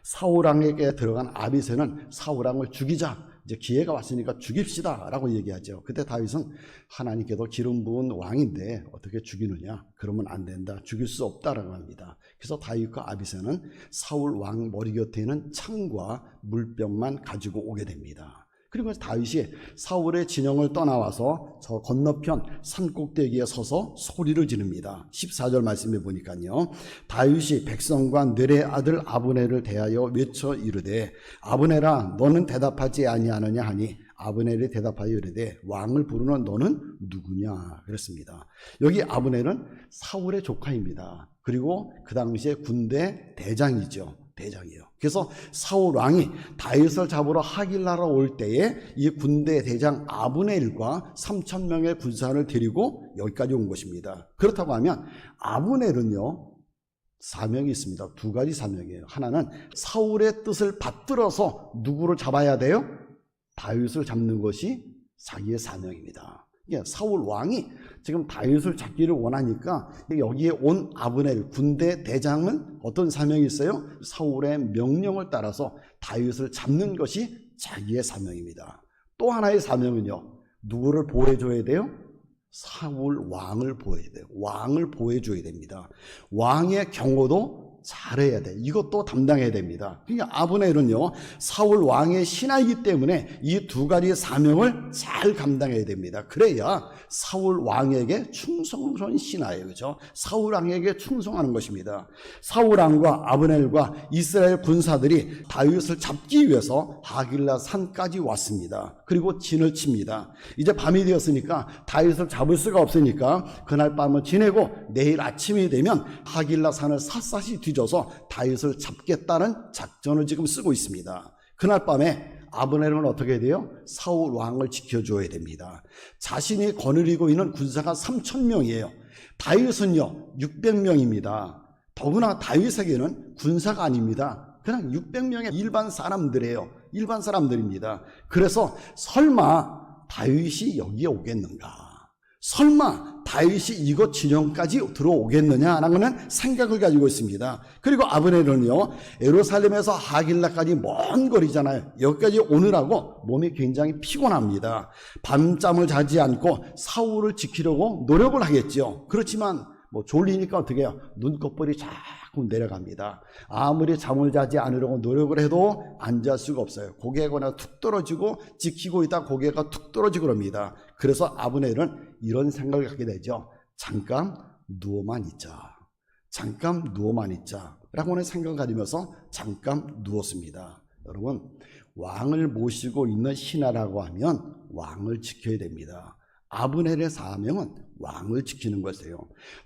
사울왕에게 들어간 아비새는 사울왕을 죽이자, 이제 기회가 왔으니까 죽입시다 라고 얘기하죠. 그때 다윗은 하나님께도 기름 부은 왕인데 어떻게 죽이느냐, 그러면 안 된다, 죽일 수 없다라고 합니다. 그래서 다윗과 아비새는 사울 왕 머리 곁에 있는 창과 물병만 가지고 오게 됩니다. 그리고 다윗이 사울의 진영을 떠나와서 저 건너편 산꼭대기에 서서 소리를 지릅니다. 14절 말씀해 보니까요, 다윗이 백성과 넬의 아들 아브넬을 대하여 외쳐 이르되 아브넬아 너는 대답하지 아니하느냐 하니 아브넬이 대답하여 이르되 왕을 부르는 너는 누구냐 그랬습니다. 여기 아브넬은 사울의 조카입니다. 그리고 그 당시에 군대 대장이죠. 대장이에요. 그래서 사울 왕이 다윗을 잡으러 하길라로 올 때에 이 군대 대장 아브넬과 3,000명의 군사를 데리고 여기까지 온 것입니다. 그렇다고 하면 아브넬은요, 사명이 있습니다. 두 가지 사명이에요. 하나는 사울의 뜻을 받들어서 누구를 잡아야 돼요? 다윗을 잡는 것이 자기의 사명입니다. 사울 왕이 지금 다윗을 잡기를 원하니까 여기에 온 아브넬 군대 대장은 어떤 사명이 있어요? 사울의 명령을 따라서 다윗을 잡는 것이 자기의 사명입니다. 또 하나의 사명은요, 누구를 보호해줘야 돼요? 사울 왕을 보호해야 돼요. 왕을 보호해줘야 됩니다. 왕의 경호도 잘해야 돼. 이것도 담당해야 됩니다. 그러니까 아브넬은요, 사울 왕의 신하이기 때문에 이 두 가지 사명을 잘 감당해야 됩니다. 그래야 사울 왕에게 충성스러운 신하예요. 그렇죠? 사울 왕에게 충성하는 것입니다. 사울 왕과 아브넬과 이스라엘 군사들이 다윗을 잡기 위해서 하길라 산까지 왔습니다. 그리고 진을 칩니다. 이제 밤이 되었으니까 다윗을 잡을 수가 없으니까 그날 밤을 지내고 내일 아침이 되면 하길라 산을 샅샅이 뒤져서 다윗을 잡겠다는 작전을 지금 쓰고 있습니다. 그날 밤에 아브넬은 어떻게 돼요? 사울 왕을 지켜줘야 됩니다. 자신이 거느리고 있는 군사가 3,000명이에요. 다윗은요 600명입니다. 더구나 다윗에게는 군사가 아닙니다. 그냥 600명의 일반 사람들이에요. 일반 사람들입니다. 그래서 설마 다윗이 여기에 오겠는가? 설마 다윗이 이곳 진영까지 들어오겠느냐라는 생각을 가지고 있습니다. 그리고 아브넬은요, 예루살렘에서 하길라까지 먼 거리잖아요. 여기까지 오느라고 몸이 굉장히 피곤합니다. 밤잠을 자지 않고 사울을 지키려고 노력을 하겠죠. 그렇지만 졸리니까 어떻게 해요? 눈꺼풀이 자꾸 내려갑니다. 아무리 잠을 자지 않으려고 노력을 해도 앉을 수가 없어요. 고개가 툭 떨어지고, 지키고 있다 고개가 툭 떨어지고 그럽니다. 그래서 아브넬은 이런 생각을 갖게 되죠. 잠깐 누워만 있자. 잠깐 누워만 있자 라고 하는 생각을 가지면서 잠깐 누웠습니다. 여러분, 왕을 모시고 있는 신하라고 하면 왕을 지켜야 됩니다. 아브넬의 사명은 왕을 지키는 것이에요.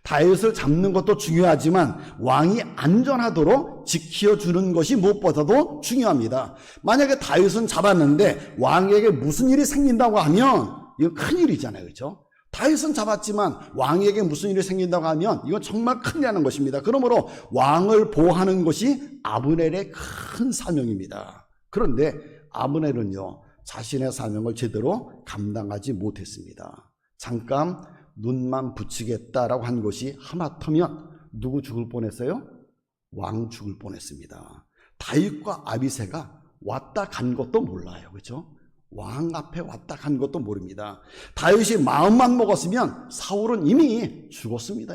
다윗을 잡는 것도 중요하지만 왕이 안전하도록 지켜주는 것이 무엇보다도 중요합니다. 만약에 다윗은 잡았는데 왕에게 무슨 일이 생긴다고 하면 이거 큰일이잖아요. 그렇죠? 다윗은 잡았지만 왕에게 무슨 일이 생긴다고 하면 이건 정말 큰일 나는 것입니다. 그러므로 왕을 보호하는 것이 아브넬의 큰 사명입니다. 그런데 아브넬은요, 자신의 사명을 제대로 감당하지 못했습니다. 잠깐 눈만 붙이겠다라고 한 것이 하마터면 누구 죽을 뻔했어요? 왕 죽을 뻔했습니다. 다윗과 아비새가 왔다 간 것도 몰라요. 그렇죠? 왕 앞에 왔다 간 것도 모릅니다. 다윗이 마음만 먹었으면 사울은 이미 죽었습니다.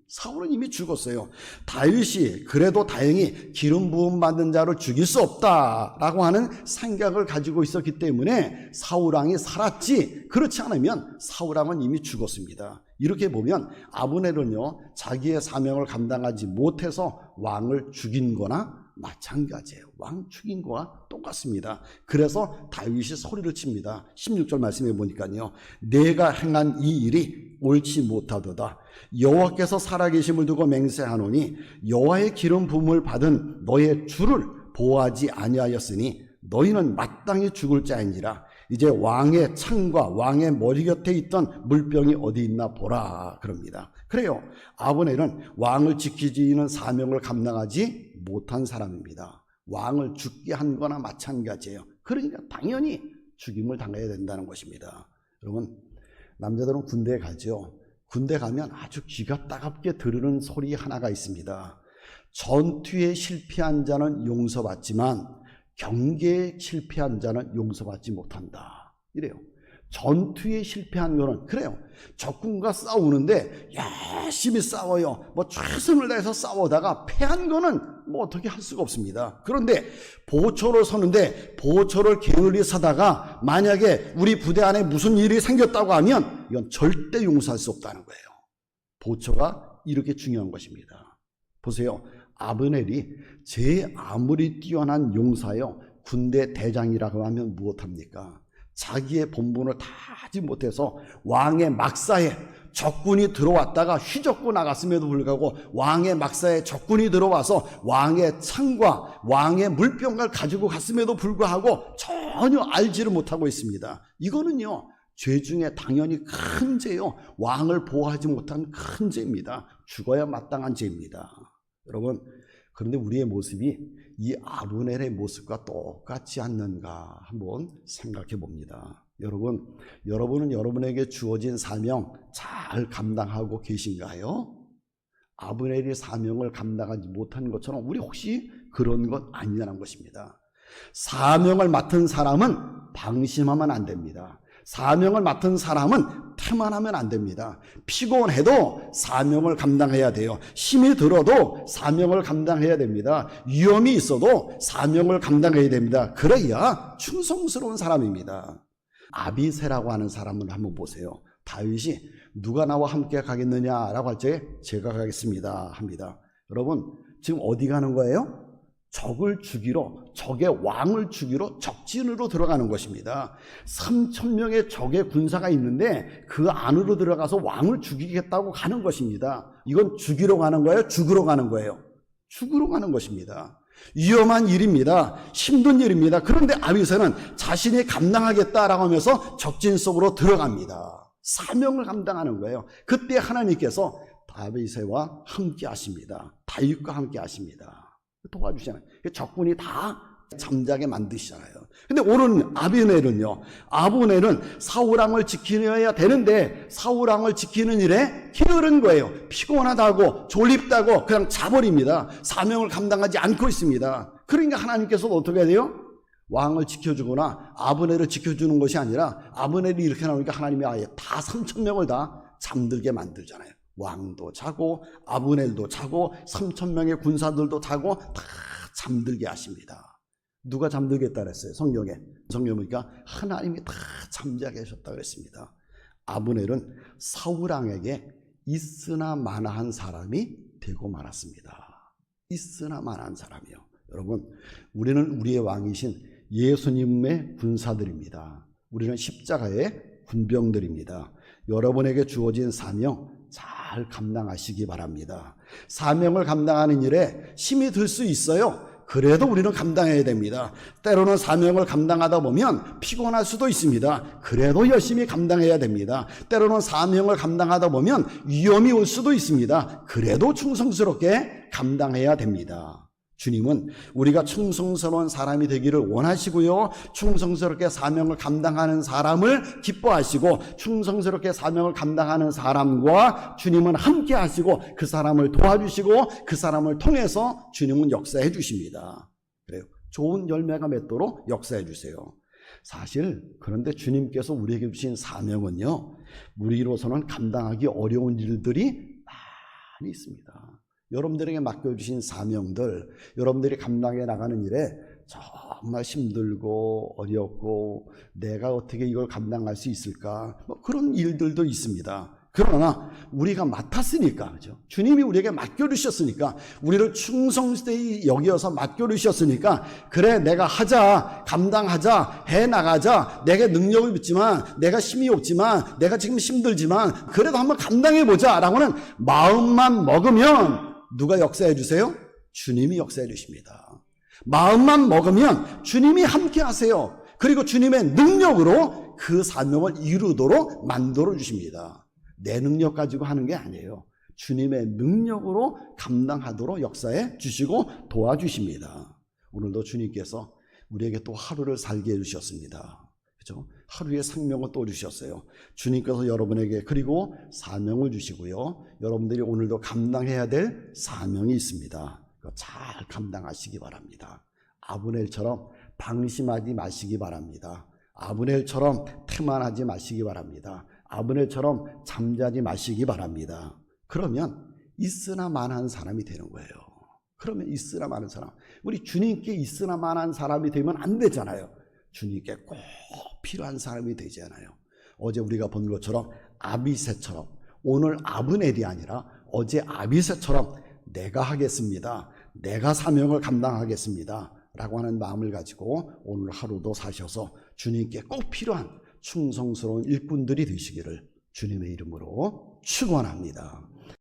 사울은 이미 죽었어요. 다윗이 그래도 다행히 기름 부음 받는 자를 죽일 수 없다라고 하는 생각을 가지고 있었기 때문에 사울왕이 살았지, 그렇지 않으면 사울왕은 이미 죽었습니다. 이렇게 보면 아브넬은요, 자기의 사명을 감당하지 못해서 왕을 죽인 거나 마찬가지예요. 왕 죽인 거와 똑같습니다. 그래서 다윗이 소리를 칩니다. 16절 말씀해 보니까요, 내가 행한 이 일이 옳지 못하도다. 여호와께서 살아계심을 두고 맹세하노니 여호와의 기름 부음을 받은 너의 주를 보호하지 아니하였으니 너희는 마땅히 죽을 자인지라. 이제 왕의 창과 왕의 머리 곁에 있던 물병이 어디 있나 보라 그럽니다. 그래요, 아브넬은 왕을 지키지는 사명을 감당하지 못한 사람입니다. 왕을 죽게 한 거나 마찬가지예요. 그러니까 당연히 죽임을 당해야 된다는 것입니다. 여러분, 남자들은 군대에 가죠. 군대 가면 아주 귀가 따갑게 들으는 소리 하나가 있습니다. 전투에 실패한 자는 용서받지만 경계에 실패한 자는 용서받지 못한다. 이래요. 전투에 실패한 거는 그래요. 적군과 싸우는데 열심히 싸워요. 뭐 최선을 다해서 싸우다가 패한 거는 뭐 어떻게 할 수가 없습니다. 그런데 보초를 서는데 보초를 게을리 서다가 만약에 우리 부대 안에 무슨 일이 생겼다고 하면 이건 절대 용서할 수 없다는 거예요. 보초가 이렇게 중요한 것입니다. 보세요. 아브넬이 제 아무리 뛰어난 용사요 군대 대장이라고 하면 무엇합니까? 자기의 본분을 다 하지 못해서 왕의 막사에 적군이 들어왔다가 휘젓고 나갔음에도 불구하고 왕의 막사에 적군이 들어와서 왕의 창과 왕의 물병을 가지고 갔음에도 불구하고 전혀 알지를 못하고 있습니다. 이거는요 죄 중에 당연히 큰 죄요. 왕을 보호하지 못한 큰 죄입니다. 죽어야 마땅한 죄입니다. 여러분, 그런데 우리의 모습이 이 아브넬의 모습과 똑같지 않는가 한번 생각해 봅니다. 여러분은 여러분에게 주어진 사명 잘 감당하고 계신가요? 아브넬이 사명을 감당하지 못한 것처럼 우리 혹시 그런 것 아니냐는 것입니다. 사명을 맡은 사람은 방심하면 안 됩니다. 사명을 맡은 사람은 태만하면 안 됩니다. 피곤해도 사명을 감당해야 돼요. 힘이 들어도 사명을 감당해야 됩니다. 위험이 있어도 사명을 감당해야 됩니다. 그래야 충성스러운 사람입니다. 아비새라고 하는 사람을 한번 보세요. 다윗이 누가 나와 함께 가겠느냐라고 할 때 제가 가겠습니다 합니다. 여러분 지금 어디 가는 거예요? 적을 죽이러, 적의 왕을 죽이러 적진으로 들어가는 것입니다. 3,000명의 적의 군사가 있는데 그 안으로 들어가서 왕을 죽이겠다고 가는 것입니다. 이건 죽이러 가는 거예요? 죽으러 가는 거예요? 죽으러 가는 것입니다. 위험한 일입니다. 힘든 일입니다. 그런데 아비새는 자신이 감당하겠다라고 하면서 적진 속으로 들어갑니다. 사명을 감당하는 거예요. 그때 하나님께서 아비새와 함께 하십니다. 다윗과 함께 하십니다. 도와주잖아요. 적군이 다 잠자게 만드시잖아요. 근데 오늘 아브넬은 사울왕을 지켜야 되는데 사울왕을 지키는 일에 게으른 거예요. 피곤하다고 졸립다고 그냥 자버립니다. 사명을 감당하지 않고 있습니다. 그러니까 하나님께서도 어떻게 해야 돼요? 왕을 지켜주거나 아브넬을 지켜주는 것이 아니라 아브넬이 이렇게 나오니까 하나님이 아예 다 3,000명을 다 잠들게 만들잖아요. 왕도 자고 아브넬도 자고 3,000명의 군사들도 자고 다 잠들게 하십니다. 누가 잠들겠다 그랬어요? 성경에 보니까 하나님이 다 잠자게 하셨다 그랬습니다. 아브넬은 사울왕에게 있으나 마나한 사람이 되고 말았습니다. 있으나 마나한 사람이요. 여러분, 우리는 우리의 왕이신 예수님의 군사들입니다. 우리는 십자가의 군병들입니다. 여러분에게 주어진 사명 잘 감당하시기 바랍니다. 사명을 감당하는 일에 힘이 들 수 있어요. 그래도 우리는 감당해야 됩니다. 때로는 사명을 감당하다 보면 피곤할 수도 있습니다. 그래도 열심히 감당해야 됩니다. 때로는 사명을 감당하다 보면 위험이 올 수도 있습니다. 그래도 충성스럽게 감당해야 됩니다. 주님은 우리가 충성스러운 사람이 되기를 원하시고요. 충성스럽게 사명을 감당하는 사람을 기뻐하시고 충성스럽게 사명을 감당하는 사람과 주님은 함께 하시고 그 사람을 도와주시고 그 사람을 통해서 주님은 역사해 주십니다. 그래요. 좋은 열매가 맺도록 역사해 주세요. 사실 그런데 주님께서 우리에게 주신 사명은요. 우리로서는 감당하기 어려운 일들이 많이 있습니다. 여러분들에게 맡겨주신 사명들, 여러분들이 감당해 나가는 일에 정말 힘들고 어렵고 내가 어떻게 이걸 감당할 수 있을까? 그런 일들도 있습니다. 그러나 우리가 맡았으니까, 그죠? 주님이 우리에게 맡겨주셨으니까, 우리를 충성되이 여기어서 맡겨주셨으니까, 그래, 내가 하자, 감당하자, 해나가자, 내게 능력이 없지만, 내가 힘이 없지만, 내가 지금 힘들지만, 그래도 한번 감당해보자, 라고는 마음만 먹으면, 누가 역사해 주세요? 주님이 역사해 주십니다. 마음만 먹으면 주님이 함께 하세요. 그리고 주님의 능력으로 그 사명을 이루도록 만들어 주십니다. 내 능력 가지고 하는 게 아니에요. 주님의 능력으로 감당하도록 역사해 주시고 도와주십니다. 오늘도 주님께서 우리에게 또 하루를 살게 해주셨습니다. 그렇죠? 하루의 생명을 또 주셨어요. 주님께서 여러분에게 그리고 사명을 주시고요. 여러분들이 오늘도 감당해야 될 사명이 있습니다. 그거 잘 감당하시기 바랍니다. 아브넬처럼 방심하지 마시기 바랍니다. 아브넬처럼 태만하지 마시기 바랍니다. 아브넬처럼 잠자지 마시기 바랍니다. 그러면 있으나 마나한 사람이 되는 거예요. 그러면 있으나 마나한 사람. 우리 주님께 있으나 마나한 사람이 되면 안 되잖아요. 주님께 꼭 필요한 사람이 되잖아요. 어제 우리가 본 것처럼 아비새처럼, 오늘 아브넬이 아니라 어제 아비새처럼 내가 하겠습니다. 내가 사명을 감당하겠습니다. 라고 하는 마음을 가지고 오늘 하루도 사셔서 주님께 꼭 필요한 충성스러운 일꾼들이 되시기를 주님의 이름으로 축원합니다.